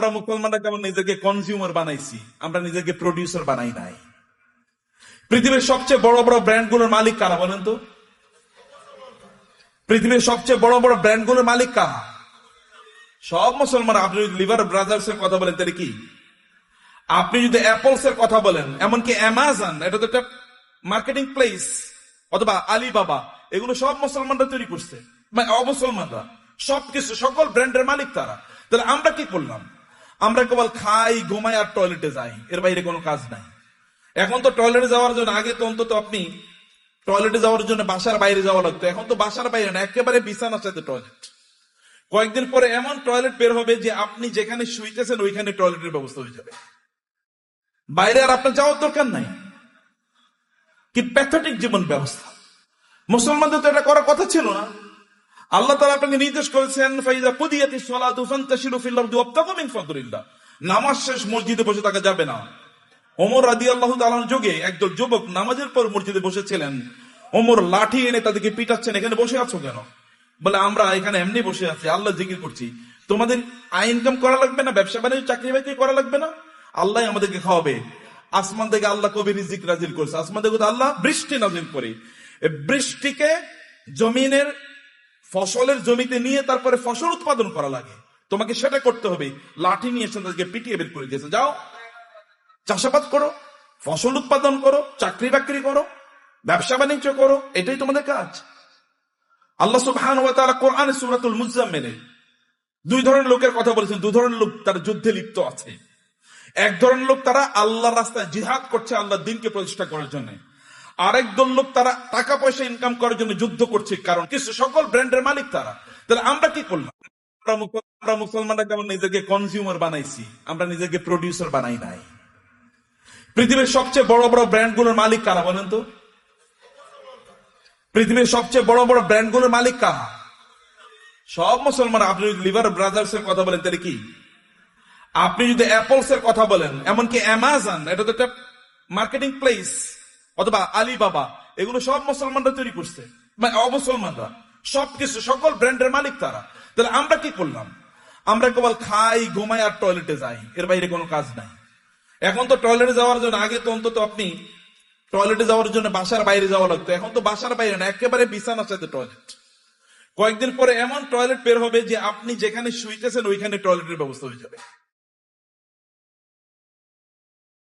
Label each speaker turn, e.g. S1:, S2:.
S1: আমরা মুসলমানরা কেমন নিজেকে কনজিউমার বানাইছি, আমরা নিজেকে প্রডিউসার বানাই নাই। পৃথিবীর সবচেয়ে বড় বড় ব্র্যান্ডগুলোর মালিক কারা বলেন তো? পৃথিবীর সবচেয়ে বড় বড় ব্র্যান্ডগুলোর মালিক কারা? সব মুসলমান। আপনি যদি লিভার ব্রাদার্স এর কথা বলেন তাহলে কি? আপনি যদি অ্যাপলস এর কথা বলেন, এমনকি অ্যামাজন, এটা তো একটা মার্কেটিং প্লেস, অথবা আলিবাবা, এগুলো সব মুসলমানরা তৈরি করছে, মানে অমুসলমানরা। সবকিছু, সকল ব্র্যান্ডের মালিক তারা। তাহলে আমরা কি করলাম? আমরা কেবল খাই, ঘুমাই আর টয়লেটে যাই, এর বাইরে কোনো কাজ নাই। এখন তো টয়লেটে যাওয়ার জন্য, আগে তো অন্তত আপনি টয়লেটে যাওয়ার জন্য বাসার বাইরে যাওয়া লাগতো, এখন তো বাসার বাইরে না, একেবারে বিছানার সাথে টয়লেট। কয়েকদিন পরে এমন টয়লেট বের হবে যে আপনি যেখানে শুইতেছেন ওইখানে টয়লেটের ব্যবস্থা হয়ে যাবে, বাইরে আর আপনার যাওয়ার দরকার নাই। কি প্যাথেটিক জীবন ব্যবস্থা! মুসলমানদের তো এটা করার কথা ছিল না। আল্লাহ তাআলা আপনাকে নির্দেশ করেছেন, ফাইযা কুদিয়াতিস সালাতু ফান্তাশিরু ফিল আরদি ওয়াবতাগু মিন ফাদলিল্লাহ। নামাজ শেষ মসজিদে বসে থাকা যাবে না। ওমর রাদিয়াল্লাহু তাআলার যুগে একদল যুবক নামাজের পর মসজিদে বসেছিলেন। ওমর লাঠি এনে তাদেরকে পিটাচ্ছেন, এখানে বসে আছো কেন? বলে, আমরা এখানে এমনি বসে আছি, আল্লাহ জিকির করছি। তোমাদের আয় ইনকাম করা লাগবে না? ব্যবসা বাণিজ্য, চাকরি বাকরি করা লাগবে না? আল্লাহ আমাদেরকে খাওয়াবে। আসমান থেকে আল্লাহ কবি রিজিক নাজিল করছে, আসমান থেকে আল্লাহ বৃষ্টি নাজিল করে। বৃষ্টিকে জমিনের ফসলের জমিতে নিয়ে তারপরে ফসল উৎপাদন করা লাগে, তোমাকে সেটা করতে হবে। লাঠি নিয়ে এসে তাদেরকে পিটিয়ে বের করে দিয়েছে, যাও চাষাবাদ করো, ফসল উৎপাদন করো, চাকরি বাকরি করো, ব্যবসা বাণিজ্য করো, এটাই তোমাদের কাজ। আল্লাহ সুবহানাহু ওয়া তাআলা কোরআনে সূরাতুল মুজাম্মিলে দুই ধরনের লোকের কথা বলেছেন। দুই ধরনের লোক তারা যুদ্ধে লিপ্ত আছে। এক ধরনের লোক তারা আল্লাহর রাস্তায় জিহাদ করছে, আল্লাহর দ্বীনকে প্রতিষ্ঠা করার জন্য। আরেক দল লোক তারা টাকা পয়সা ইনকাম করার জন্য যুদ্ধ করছে, কারণ কিছু সকল ব্র্যান্ডের মালিক তারা। তাহলে আমরা কি করলাম? আমরা মুসলমানরা কেমন নিজেকে কনজিউমার বানাইছি, আমরা নিজেকে প্রডিউসার বানাই নাই। পৃথিবীর সবচেয়ে বড় বড় ব্র্যান্ডগুলোর মালিক কারা বলেন তো? পৃথিবীর সবচেয়ে বড় বড় ব্র্যান্ডগুলোর মালিক কারা? সব মুসলমান। আপনি যদি লিভার ব্রাদার্স এর কথা বলেন তাহলে কি? আপনি যদি অ্যাপলস এর কথা বলেন, এমনকি অ্যামাজন, এটা তো একটা মার্কেটিং প্লেস, অথবা আলিবাবা, এগুলো সব মুসলমানরা তৈরি করছে, মানে অমুসলমানরা। সবকিছু, সকল ব্র্যান্ডের মালিক তারা। তাহলে আমরা কি করলাম? আমরা কেবল খাই, ঘুমাই আর টয়লেটে যাই, এর বাইরে কোনো কাজ নাই। এখন তো টয়লেটে যাওয়ার জন্য, আগে তো অন্তত আপনি টয়লেটে যাওয়ার জন্য বাসার বাইরে যাওয়া লাগতো, এখন তো বাসার বাইরে না, একেবারে বিছানার সাথে টয়লেট। কয়েকদিন পরে এমন টয়লেট বের হবে যে আপনি যেখানে শুইতেছেন ওইখানে টয়লেটের ব্যবস্থা হয়ে যাবে।